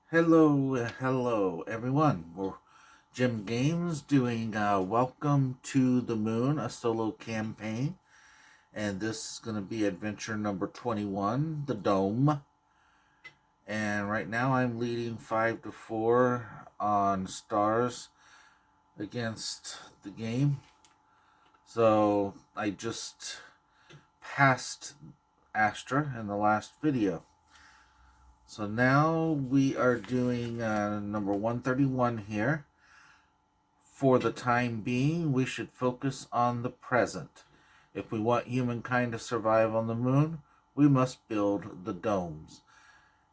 Hello everyone. We're Jim Games doing Welcome to the Moon, a solo campaign. And this is going to be adventure number 21, The Dome. And right now I'm leading 5-4 on stars against the game. So I just passed Astra in the last video. So now we are doing number 131 here. For the time being, we should focus on the present. If we want humankind to survive on the moon, we must build the domes.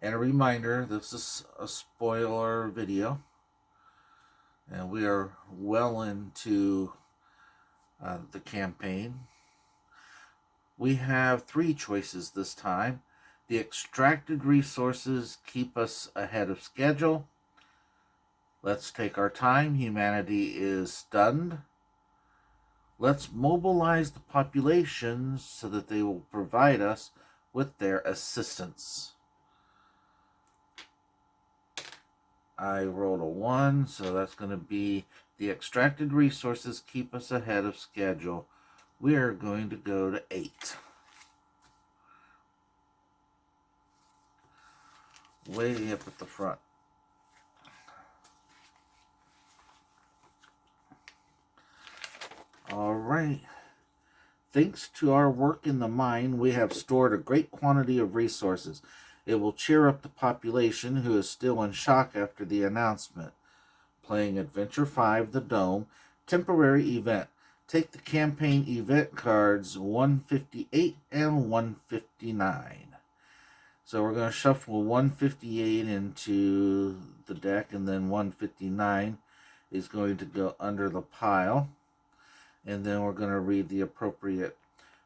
And a reminder, this is a spoiler video. And we are well into the campaign. We have 3 choices this time. The extracted resources keep us ahead of schedule. Let's take our time. Humanity is stunned. Let's mobilize the population so that they will provide us with their assistance. I rolled a 1, so that's going to be the extracted resources keep us ahead of schedule. We are going to go to 8. Way up at the front. All right. Thanks to our work in the mine, we have stored a great quantity of resources. It will cheer up the population who is still in shock after the announcement. Playing Adventure 5, The Dome, temporary event. Take the campaign event cards 158 and 159. So we're going to shuffle 158 into the deck, and then 159 is going to go under the pile. And then we're going to read the appropriate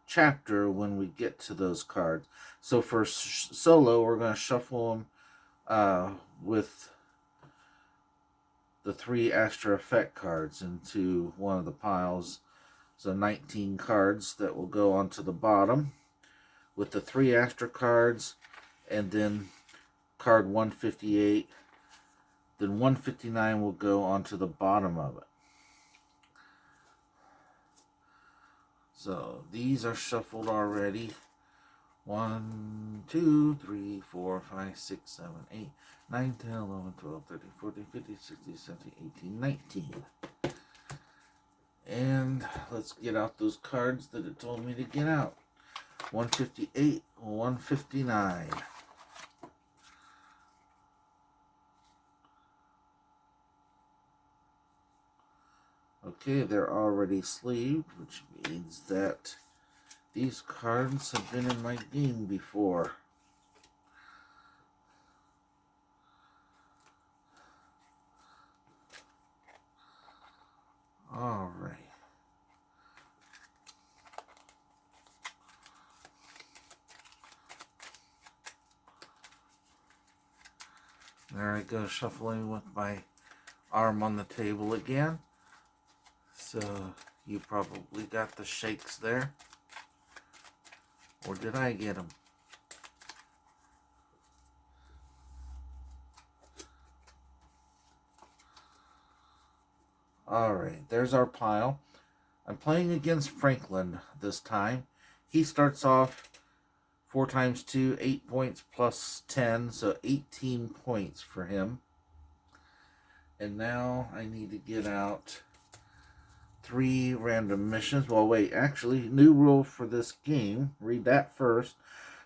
chapter when we get to those cards. So for solo, we're going to shuffle them with the 3 Astra Effect cards into one of the piles. So 19 cards that will go onto the bottom with the 3 Astra cards, and then card 158. Then 159 will go onto the bottom of it. So these are shuffled already. 1, 2, 3, 4, 5, 6, 7, 8, 9, 10, 11, 12, 13, 14, 15, 16, 17, 18, 19. And let's get out those cards that it told me to get out. 158, 159. Okay, they're already sleeved, which means that these cards have been in my game before. All right. There I go, shuffling with my arm on the table again. So you probably got the shakes there. Or did I get them? Alright, there's our pile. I'm playing against Franklin this time. He starts off 4 times 2, 8 points plus 10, so 18 points for him. And now I need to get out 3 random missions. Well, wait, actually, new rule for this game. Read that first.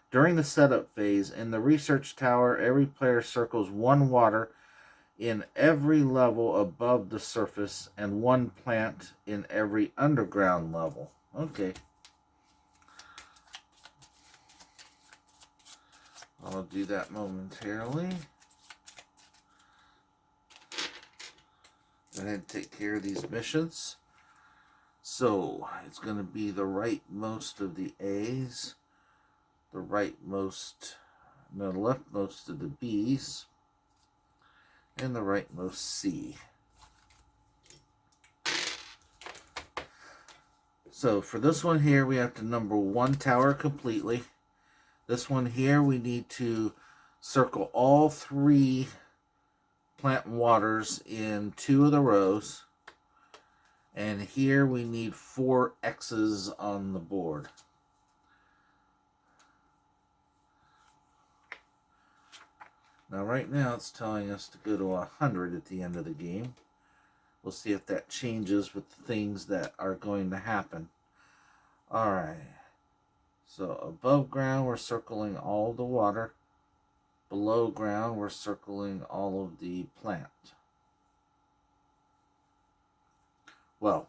During the setup phase, in the research tower, every player circles 1 water in every level above the surface and 1 plant in every underground level. Okay. I'll do that momentarily. Go ahead and take care of these missions. So, it's going to be the rightmost of the A's, the leftmost of the B's, and the rightmost C. So, for this one here, we have to number 1 tower completely. This one here, we need to circle all 3 plant waters in 2 of the rows. And here we need 4 X's on the board. Now right now it's telling us to go to 100 at the end of the game. We'll see if that changes with the things that are going to happen. Alright. So above ground we're circling all the water. Below ground we're circling all of the plant. Well,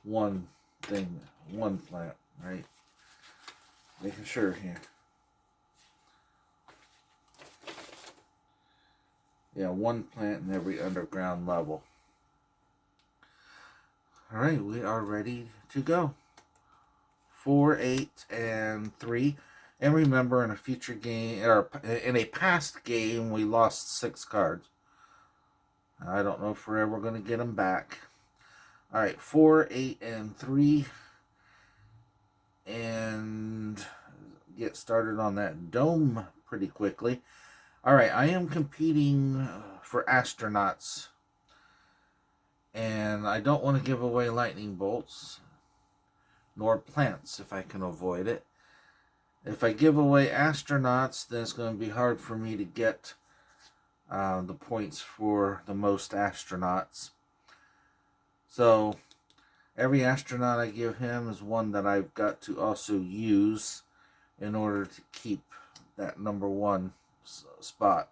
one plant, right? Making sure here. Yeah, 1 plant in every underground level. Alright, we are ready to go. 4, 8, and 3. And remember, in a future game, or in a past game, we lost 6 cards. I don't know if we're ever going to get them back. Alright, 4, 8, and 3. And get started on that dome pretty quickly. Alright, I am competing for astronauts. And I don't want to give away lightning bolts. Nor plants if I can avoid it. If I give away astronauts, then it's going to be hard for me to get the points for the most astronauts. So, every astronaut I give him is one that I've got to also use in order to keep that number 1 spot.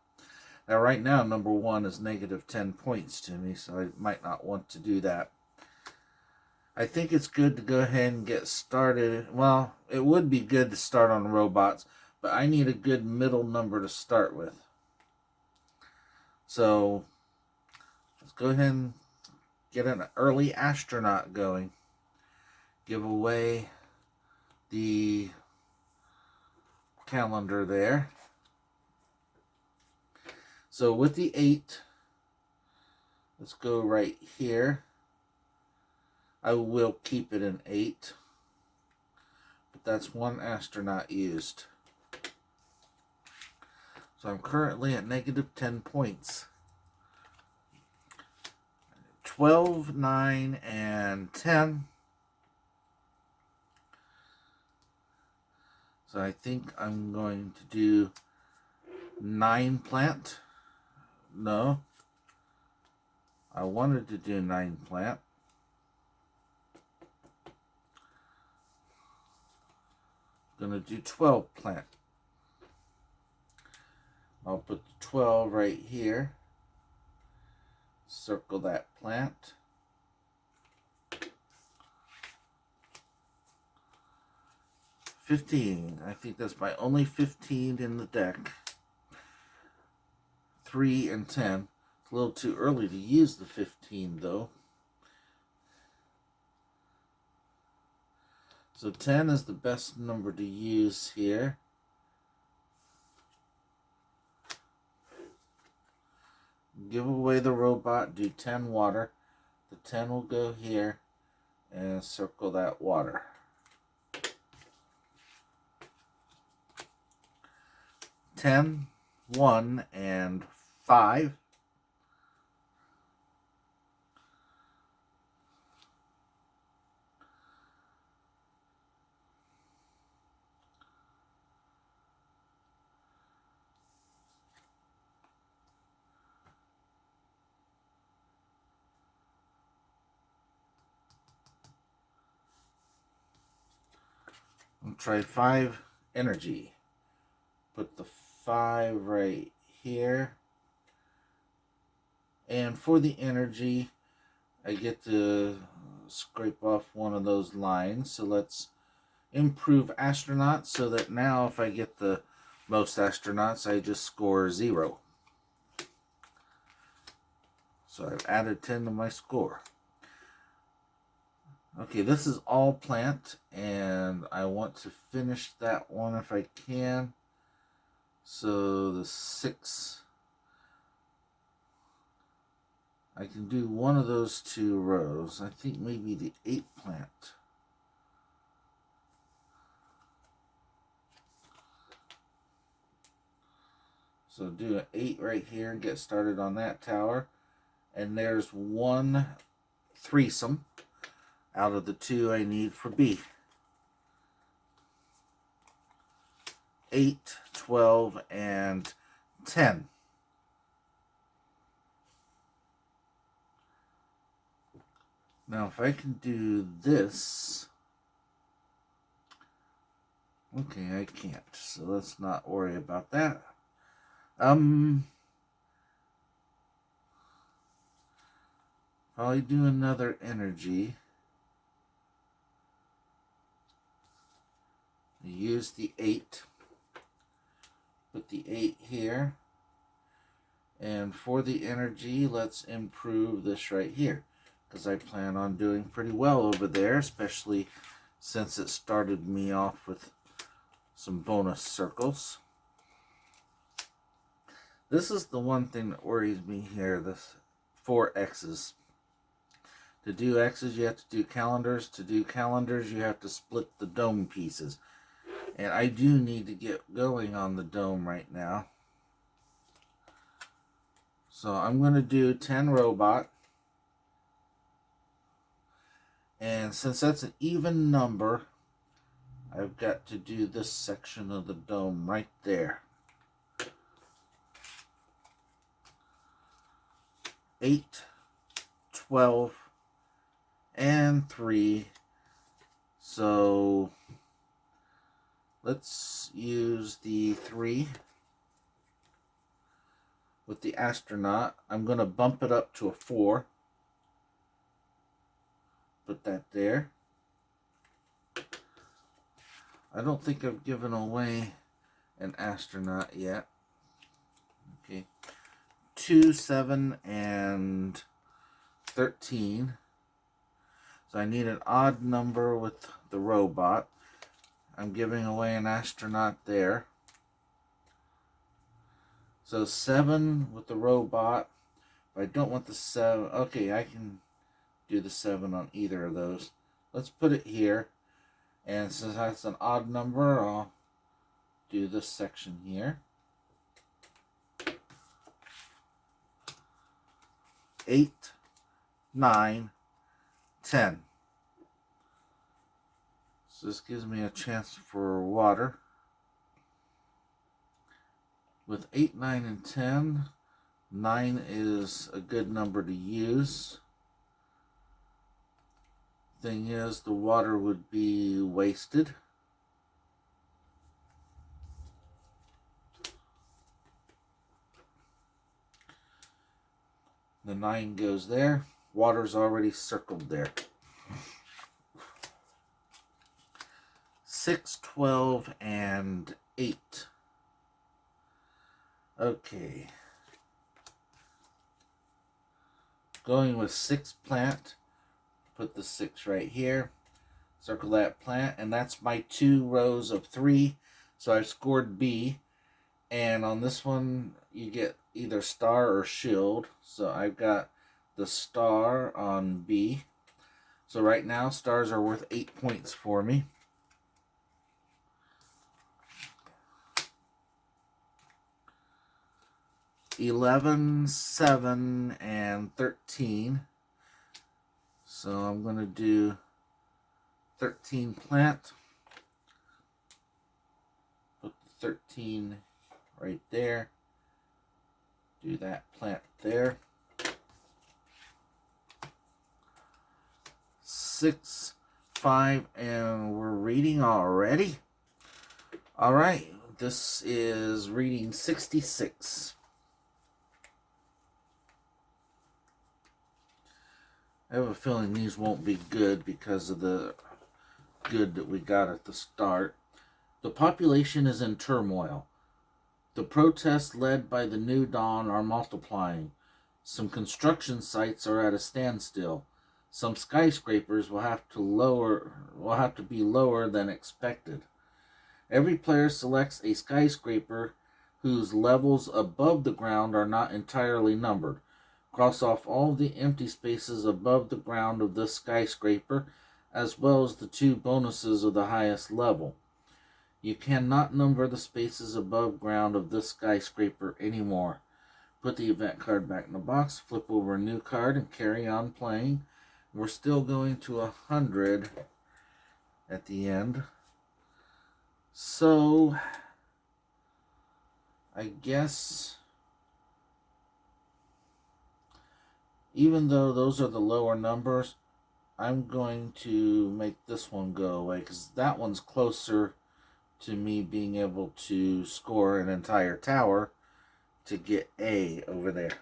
Now, right now, number 1 is negative 10 points to me, so I might not want to do that. I think it's good to go ahead and get started. Well, it would be good to start on robots, but I need a good middle number to start with. So, let's go ahead and get an early astronaut going. Give away the calendar there. So with the 8, let's go right here. I will keep it an 8. But that's 1 astronaut used. So I'm currently at negative 10 points. 12, 9, and 10. So I think I'm going to do 9 plant. No. I wanted to do 9 plant. I'm going to do 12 plant. I'll put the 12 right here. Circle that plant. $15. I think that's my only 15 in the deck. 3 and 10. It's a little too early to use the 15 though. So 10 is the best number to use here. Give away the robot, do 10 water. The 10 will go here and circle that water. 10, 1, and 5. I'll try 5 energy. Put the 5 right here. And for the energy, I get to scrape off one of those lines. So let's improve astronauts so that now if I get the most astronauts, I just score 0. So I've added 10 to my score. Okay, this is all plant, and I want to finish that one if I can. So the 6, I can do one of those 2 rows. I think maybe the 8 plant. So do an 8 right here and get started on that tower. And there's one threesome out of the 2 I need for B. 8, 12, and 10. Now if I can do this... Okay, I can't, so let's not worry about that. Probably do another energy. Use the 8. Put the 8 here. And for the energy, let's improve this right here, because I plan on doing pretty well over there, especially since it started me off with some bonus circles. This is the one thing that worries me here, this 4 X's. To do X's, you have to do calendars. To do calendars, you have to split the dome pieces. And I do need to get going on the dome right now. So I'm going to do 10 robot. And since that's an even number, I've got to do this section of the dome right there. 8, 12, and 3. So let's use the 3 with the astronaut. I'm going to bump it up to a 4. Put that there. I don't think I've given away an astronaut yet. Okay. 2, 7, and 13. So I need an odd number with the robot. I'm giving away an astronaut there. So 7 with the robot. If I don't want the 7, okay, I can do the 7 on either of those. Let's put it here. And since that's an odd number, I'll do this section here. 8, 9, 10. So this gives me a chance for water. With 8, 9, and 10, 9 is a good number to use. Thing is, the water would be wasted. The 9 goes there. Water's already circled there. 6, 12, and 8. Okay. Going with 6 plant. Put the 6 right here. Circle that plant. And that's my 2 rows of 3. So I've scored B. And on this one, you get either star or shield. So I've got the star on B. So right now, stars are worth 8 points for me. $11, 7, and 13. So I'm going to do 13 plant. Put the 13 right there. Do that plant there. 6, 5, and we're reading already. All right, this is reading 66. I have a feeling these won't be good because of the good that we got at the start. The population is in turmoil. The protests led by the New Dawn are multiplying. Some construction sites are at a standstill. Some skyscrapers will have to be lower than expected. Every player selects a skyscraper whose levels above the ground are not entirely numbered. Cross off all the empty spaces above the ground of this skyscraper, as well as the 2 bonuses of the highest level. You cannot number the spaces above ground of this skyscraper anymore. Put the event card back in the box, flip over a new card, and carry on playing. We're still going to 100 at the end. So, I guess, even though those are the lower numbers, I'm going to make this one go away because that one's closer to me being able to score an entire tower to get A over there.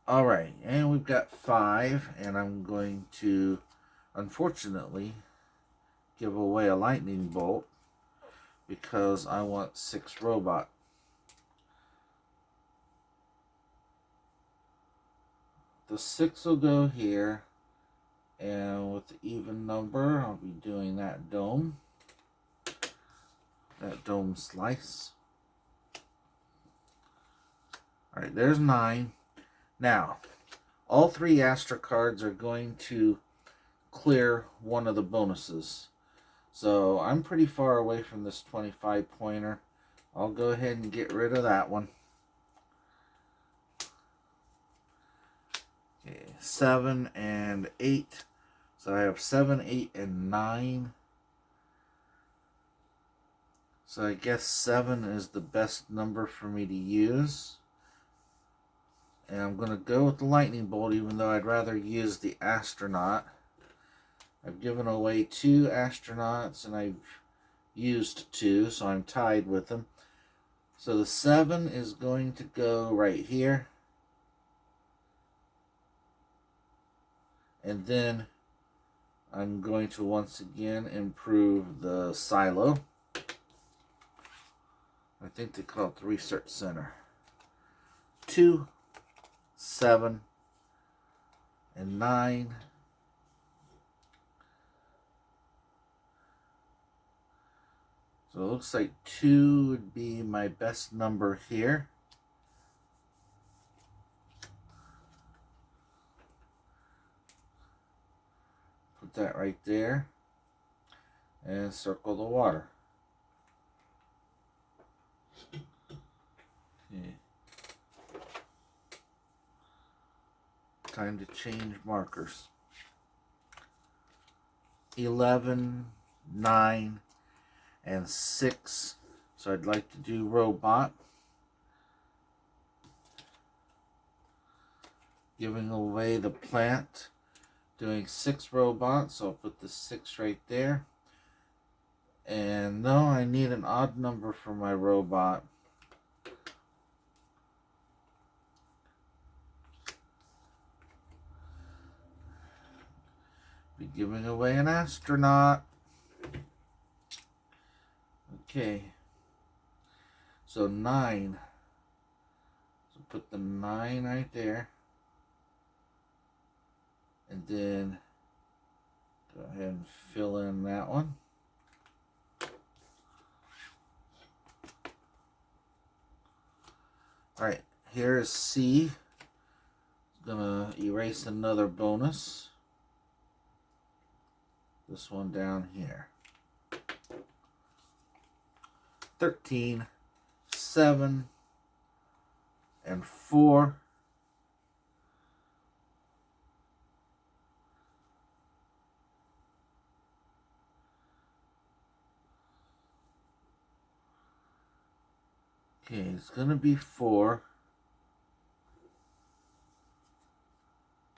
Alright, and we've got 5, and I'm going to, unfortunately, give away a lightning bolt because I want 6 robot. The 6 will go here, and with the even number, I'll be doing that dome slice. Alright, there's 9. Now, all 3 Astra cards are going to clear one of the bonuses. So, I'm pretty far away from this 25 pointer. I'll go ahead and get rid of that one. Okay, 7 and 8. So I have 7, 8, and 9. So I guess 7 is the best number for me to use. And I'm going to go with the lightning bolt, even though I'd rather use the astronaut. I've given away 2 astronauts, and I've used 2, so I'm tied with them. So the 7 is going to go right here. And then I'm going to once again improve the silo. I think they call it the research center. 2, 7, and 9. So it looks like 2 would be my best number here. Put that right there. And circle the water. Okay. Time to change markers. 11, 9, and 6. So I'd like to do robot. Giving away the plant. Doing 6 robots. So I'll put the 6 right there. And no, I need an odd number for my robot. Be giving away an astronaut. Okay. So 9. So put the 9 right there. And then go ahead and fill in that one. Alright, here is C. It's gonna erase another bonus. This one down here. 13, 7, and 4. Okay, it's going to be 4.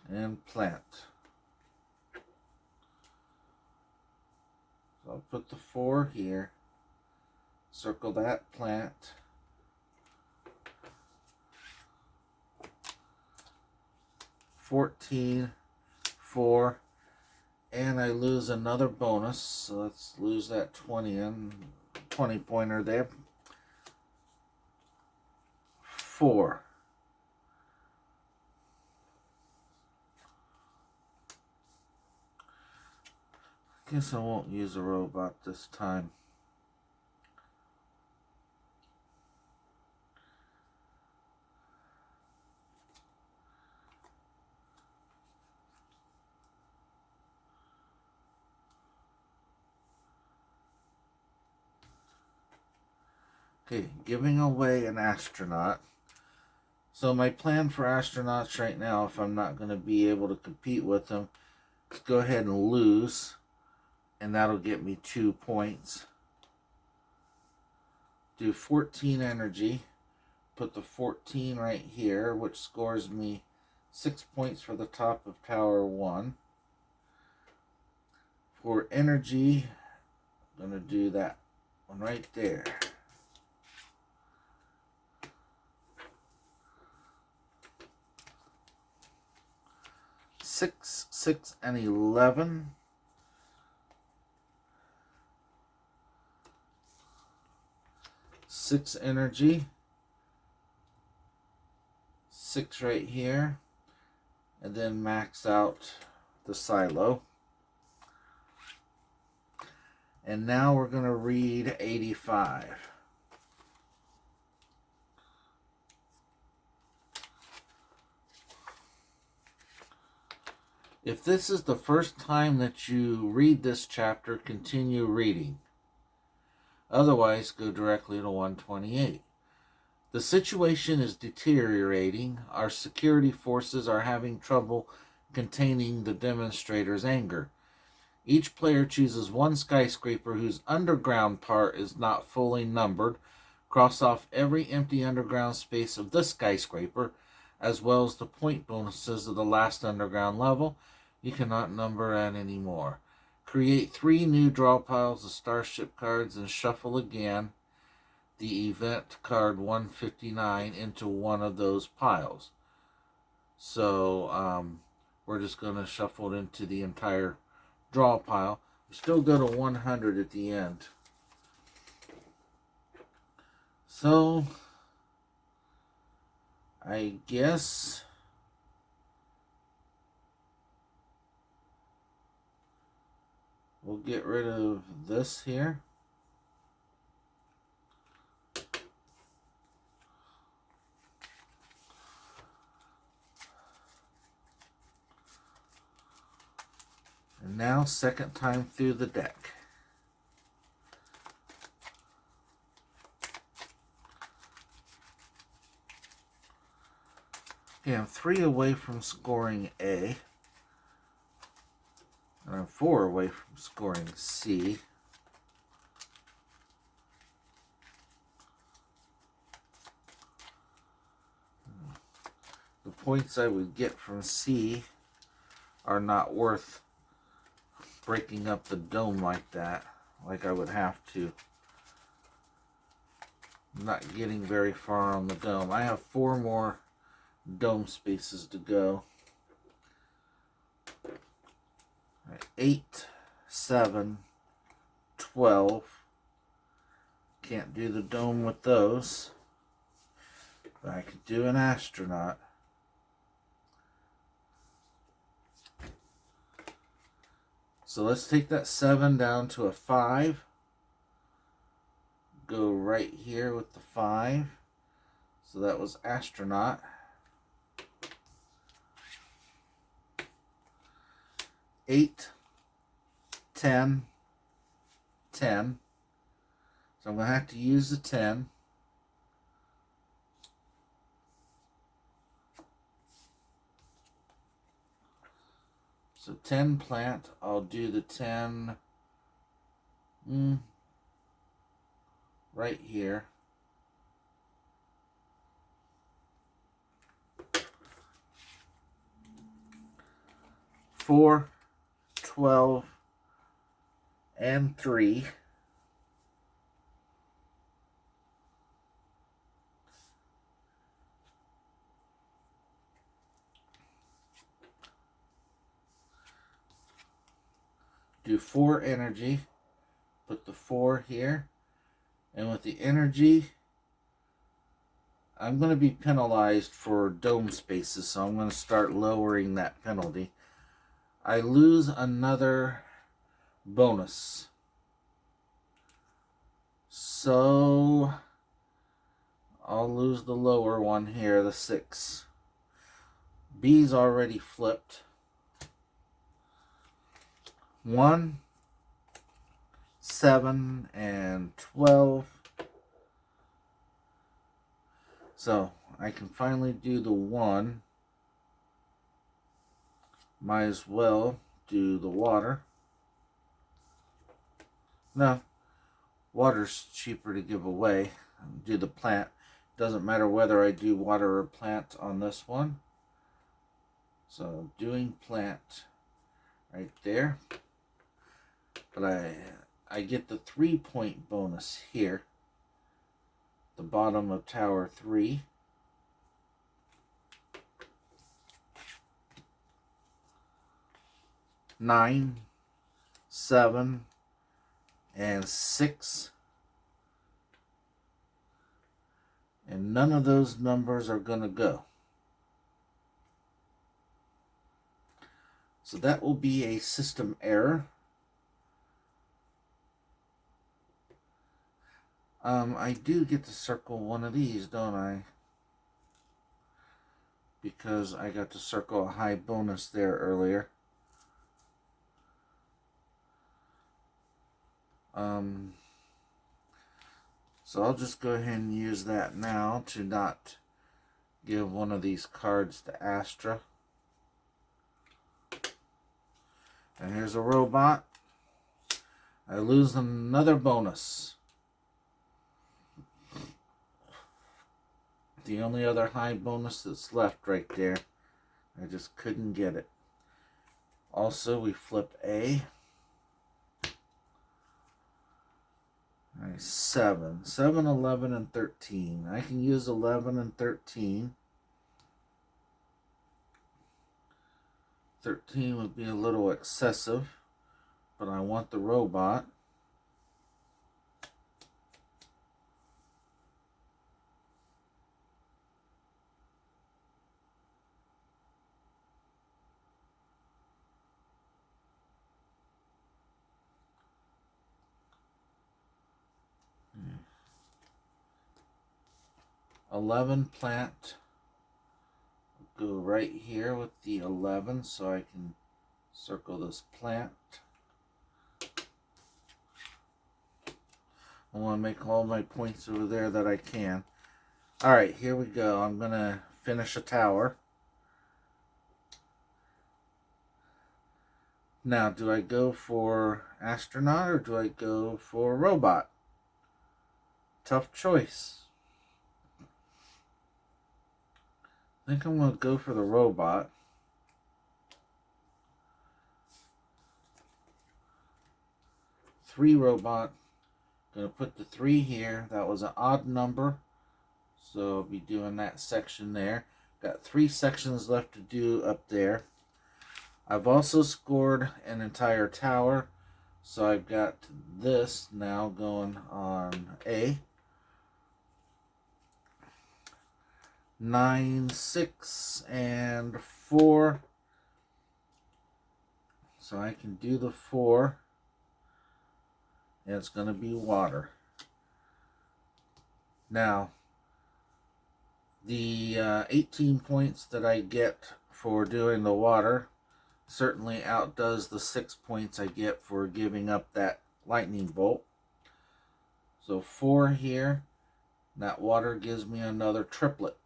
And plant. So I'll put the 4 here. Circle that plant. $14, 4, and I lose another bonus. So let's lose that 20 pointer there. 4. Guess I won't use a robot this time. Okay, giving away an astronaut. So my plan for astronauts right now, if I'm not going to be able to compete with them, is go ahead and lose. And that'll get me 2 points. Do 14 energy. Put the 14 right here, which scores me 6 points for the top of Tower 1. For energy, I'm going to do that one right there. 6, 6, and 11. Six energy. 6 right here. And then max out the silo. And now we're going to read 85. If this is the first time that you read this chapter, continue reading. Otherwise, go directly to 128. The situation is deteriorating. Our security forces are having trouble containing the demonstrators' anger. Each player chooses one skyscraper whose underground part is not fully numbered. Cross off every empty underground space of this skyscraper, as well as the point bonuses of the last underground level. You cannot number at any more. Create 3 new draw piles of starship cards and shuffle again the event card 159 into one of those piles. So we're just going to shuffle it into the entire draw pile. We still go to 100 at the end. So I guess we'll get rid of this here. And now, second time through the deck. Okay, I'm 3 away from scoring A. And I'm 4 away from scoring C. The points I would get from C are not worth breaking up the dome like that, like I would have to. I'm not getting very far on the dome. I have 4 more dome spaces to go. 8, 7, 12. Can't do the dome with those. But I could do an astronaut. So let's take that 7 down to a 5. Go right here with the 5. So that was astronaut. 8, 10, 10. So I'm going to have to use the 10. So 10 plant, I'll do the 10 right here. Four, 12, and 3. Do 4 energy. Put the 4 here. And with the energy, I'm going to be penalized for dome spaces, so I'm going to start lowering that penalty. I lose another bonus. So I'll lose the lower one here, the 6. B's already flipped. 1, 7, and 12. So I can finally do the 1. Might as well do the water. No, water's cheaper to give away. Do the plant. Doesn't matter whether I do water or plant on this one. So doing plant right there. But I get the 3-point bonus here. The bottom of tower 3. Nine, 7, and 6. And none of those numbers are going to go. So that will be a system error. I do get to circle one of these, don't I? Because I got to circle a high bonus there earlier. So I'll just go ahead and use that now to not give one of these cards to Astra. And here's a robot. I lose another bonus. The only other high bonus that's left right there. I just couldn't get it. Also, we flip A. 7, 11, and 13. I can use 11 and 13. 13 would be a little excessive, but I want the robot. Hmm. 11 plant. Go right here with the 11 so I can circle this plant. I want to make all my points over there that I can. Alright, here we go. I'm going to finish a tower. Now, do I go for astronaut or do I go for robot? Tough choice. I think I'm going to go for the robot. Three robot. Going to put the 3 here. That was an odd number, so I'll be doing that section there. Got 3 sections left to do up there. I've also scored an entire tower, so I've got this now going on A. 9, 6, and 4. So I can do the 4. And it's going to be water. Now, the 18 points that I get for doing the water certainly outdoes the 6 points I get for giving up that lightning bolt. So 4 here. That water gives me another triplet.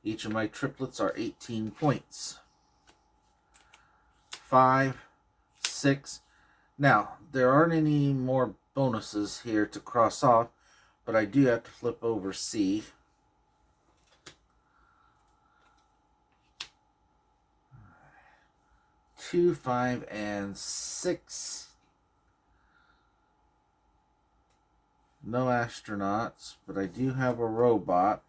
Each of my triplets are 18 points. 5, 6. Now, there aren't any more bonuses here to cross off, but I do have to flip over C. Two, 5, and 6. No astronauts, but I do have a robot.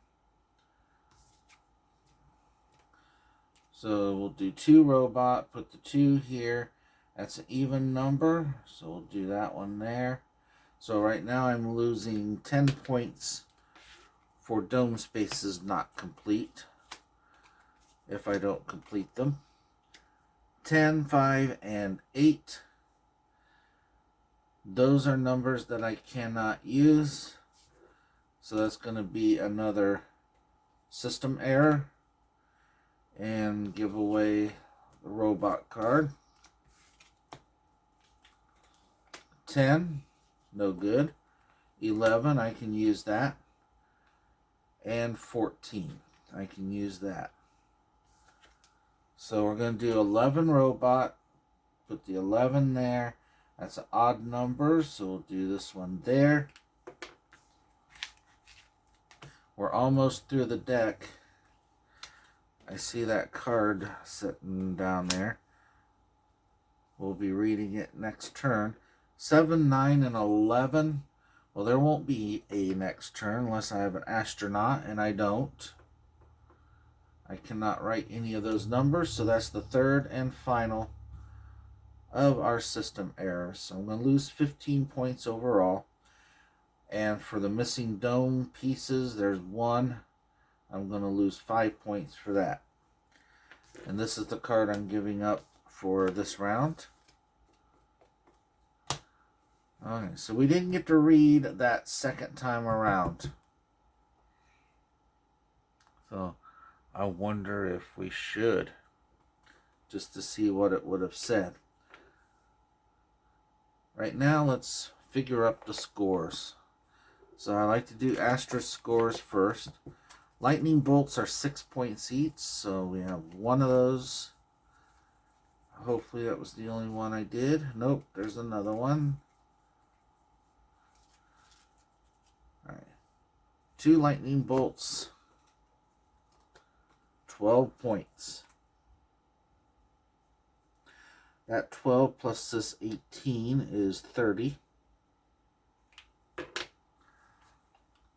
So we'll do 2 robot, put the 2 here. That's an even number, so we'll do that one there. So right now I'm losing 10 points for dome spaces not complete, if I don't complete them. 10, 5, and 8. Those are numbers that I cannot use, so that's going to be another system error. And give away the robot card. 10, no good. 11, I can use that. and 14. I can use that. So we're going to do 11 robot. Put the 11 there. That's an odd number, so we'll do this one there. We're almost through the deck. I see that card sitting down there. We'll be reading it next turn. 7, 9, and 11. Well, there won't be a next turn unless I have an astronaut, and I don't. I cannot write any of those numbers, so that's the third and final of our system errors. So I'm going to lose 15 points overall. And for the missing dome pieces, there's 1. I'm going to lose 5 points for that. And this is the card I'm giving up for this round. Okay, so we didn't get to read that second time around. So I wonder if we should, just to see what it would have said. Right now, let's figure up the scores. So I like to do Astra scores first. Lightning bolts are 6 points each, so we have one of those. Hopefully that was the only one I did. Nope, there's another one. Alright. 2 lightning bolts. 12 points. That 12 plus this 18 is 30.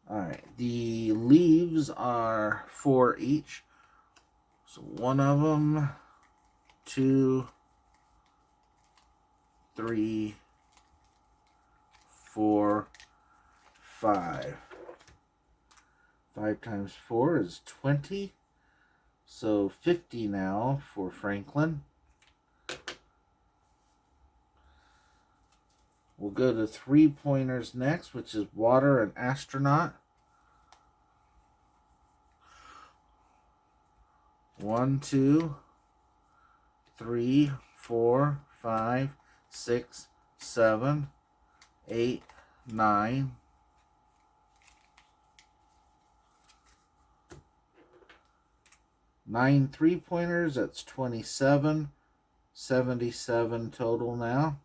Alright, the leaves are 4 each. So one of them, 2, 3, 4, 5. 5 times 4 is 20. So 50 now for Franklin. We'll go to 3-pointers next, which is water and astronaut. 1, 2, 3, 4, 5, 6, 7, 8, 9. 9 3-pointers, that's 27. 77 total now.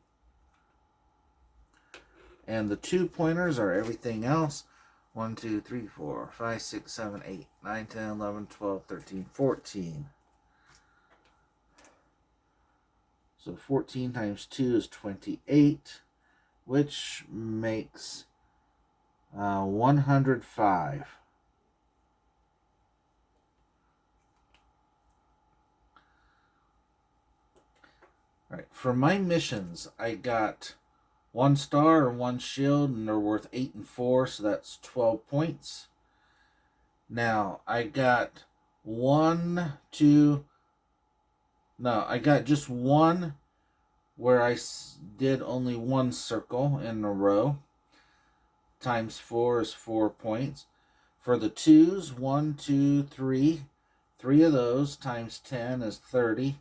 And the 2-pointers are everything else. 1, 2, 3, 4, 5, 6, 7, 8, 9, 10, 11, 12, 13, 14. So 14 times 2 is 28, which makes 105. All right, for my missions, I got 1 star and 1 shield, and they're worth 8 and 4, so that's 12 points. Now, I got I got just 1 where I did only 1 circle in a row. Times 4 is 4 points. For the 2s, 1, 2, 3. 3 of those times 10 is 30.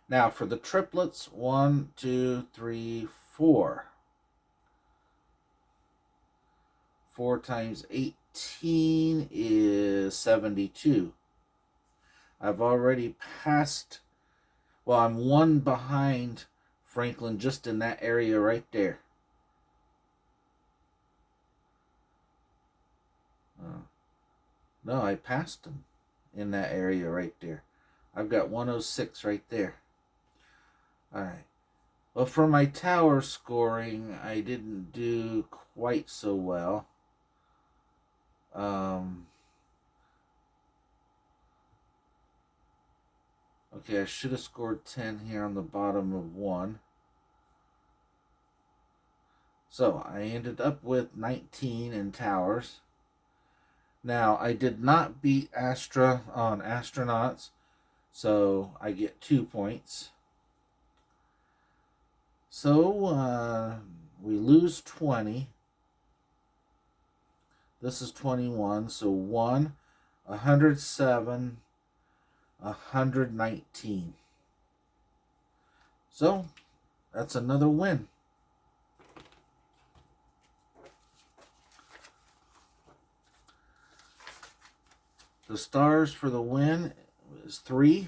Now, for the triplets, 1, 2, 3, 4. 4 times 18 is 72. I've already passed, well, I'm 1 behind Franklin just in that area right there. No, I passed him in that area right there. I've got 106 right there. Alright. Well, for my tower scoring, I didn't do quite so well. Okay, I should have scored 10 here on the bottom of 1. So, I ended up with 19 in towers. Now, I did not beat Astra on astronauts, so I get 2 points. So, we lose 20. This is 21, so 1, 107, 119. So, that's another win. The stars for the win is 3.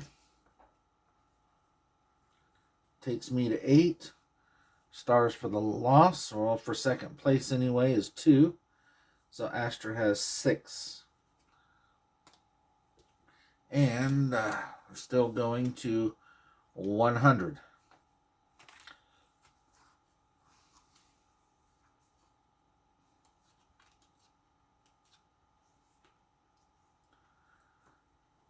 Takes me to 8. Stars for the loss, or for second place anyway, is 2. So Astra has 6. And we're still going to 100.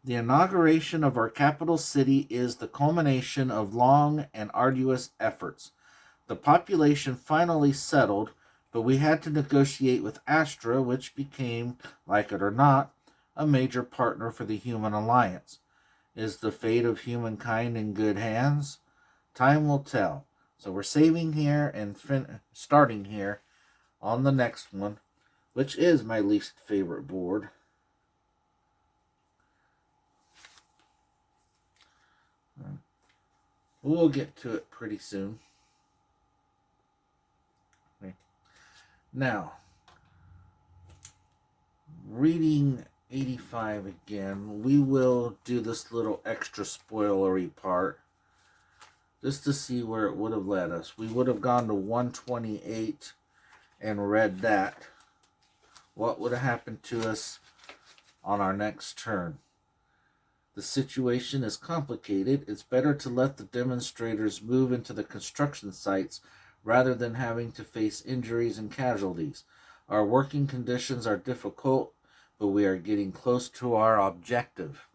The inauguration of our capital city is the culmination of long and arduous efforts. The population finally settled, but we had to negotiate with Astra, which became, like it or not, a major partner for the Human Alliance. Is the fate of humankind in good hands? Time will tell. So we're saving here and starting here on the next one, which is my least favorite board. We'll get to it pretty soon. Okay. Now, reading 85 again, we will do this little extra spoilery part just to see where it would have led us. We would have gone to 128 and read that. What would have happened to us on our next turn? The situation is complicated. It's better to let the demonstrators move into the construction sites rather than having to face injuries and casualties. Our working conditions are difficult, but we are getting close to our objective.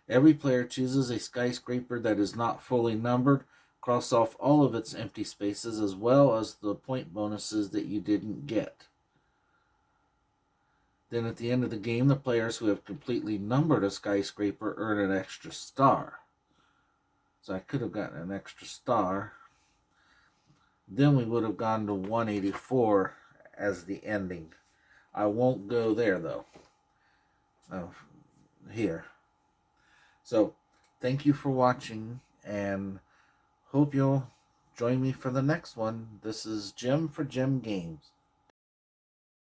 Every player chooses a skyscraper that is not fully numbered. Cross off all of its empty spaces as well as the point bonuses that you didn't get. Then at the end of the game, the players who have completely numbered a skyscraper earn an extra star. So I could have gotten an extra star. Then we would have gone to 184 as the ending. I won't go there though. Here. So thank you for watching and hope you'll join me for the next one. This is Jim for Jim Games.